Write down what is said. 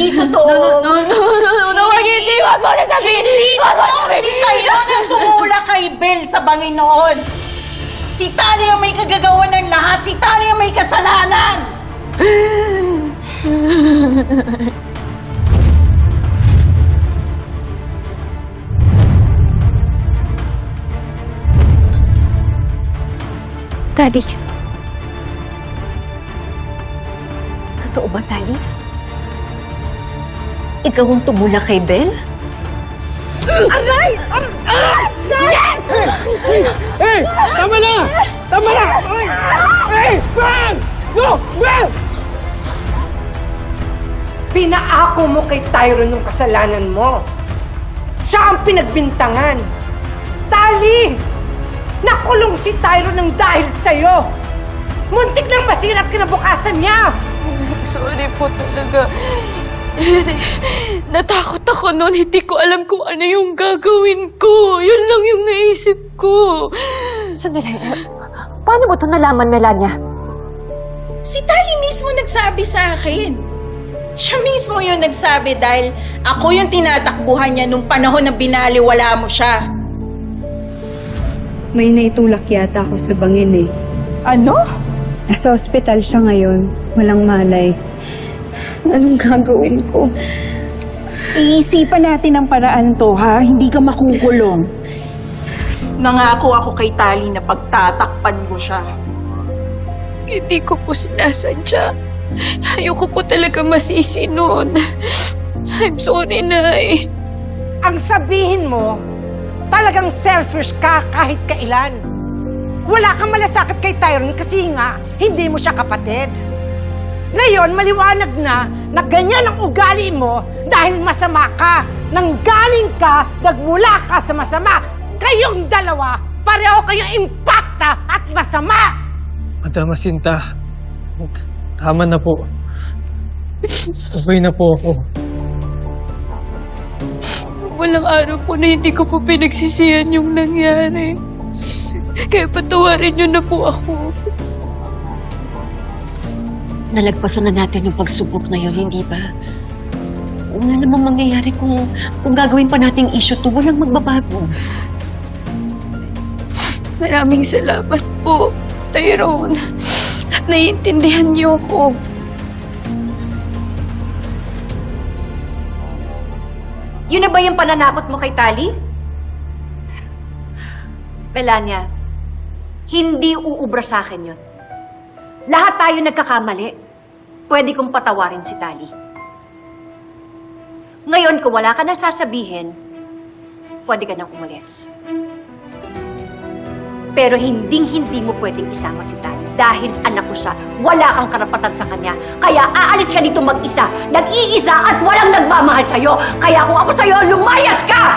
Totoo. No, hindi. Wag mo na sabihin. Wag mo na sabihin. Si Tyrone ang tumula kay Bel sa Panginoon. Si Tali ang may kagagawa ng lahat. Si Tali ang may kasalanan. Daddy. Totoo ba, Tali? Ikaw ang tumula kay Bel? Aray! Yes! Hey! Tama na! Tama na! Hey! Bel! No! Bel! Pinaako mo kay Tyrone yung kasalanan mo. Siya ang pinagbintangan. Tali! Nakulong si Tyrone ng dahil sa'yo. Muntik nang masirap kinabukasan niya. Sorry po talaga. Natakot ako noon. Hindi ko alam kung ano yung gagawin ko. Yun lang yung naisip ko. Sandali. Paano mo ito nalaman, Melania? Si Tali mismo nagsabi sa akin. Siya mismo yung nagsabi dahil ako yung tinatakbuhan niya nung panahon na binaliwala mo siya. May naitulak yata ako sa bangin eh. Ano? Nasa ospital siya ngayon. Walang malay. Anong gagawin ko? Iisipan natin ang paraan to, ha? Hindi ka makukulong. Nangako ako kay Tali na pagtatakpan mo siya. Hindi ko po sinasadya. Ayoko po talaga masisi noon. I'm sorry, Nay. Ang sabihin mo, talagang selfish ka kahit kailan. Wala kang malasakit kay Tyrone kasi nga, hindi mo siya kapatid. Ngayon, maliwanag na ganyan ang ugali mo dahil masama ka. Nanggaling ka, nagmula ka sa masama. Kayong dalawa, pareho kayong impakta at masama. Madam Jacinta, tama na po. Okay na po ako. Walang araw po na hindi ko po pinagsisihan yung nangyari. Kaya patawarin niyo na po ako. Nalagpasan na natin yung pagsubok na yun, hindi ba? Ano namang mangyayari kung gagawin pa nating issue to, walang magbabago. Maraming salamat po, Tyrone. At naiintindihan niyo ako. Yun na ba yung pananakot mo kay Tali? Melania, hindi uubra sa akin yun. Lahat tayo nagkakamali. Pwede kong patawarin si Tali. Ngayon, kung wala ka na sasabihin, pwede ka nang umalis. Pero hindi mo pwedeng isama si Tali dahil anak ko siya. Wala kang karapatan sa kanya. Kaya aalis ka dito mag-isa, nag-iisa at walang nagmamahal sa'yo. Kaya kung ako sa'yo, lumayas ka!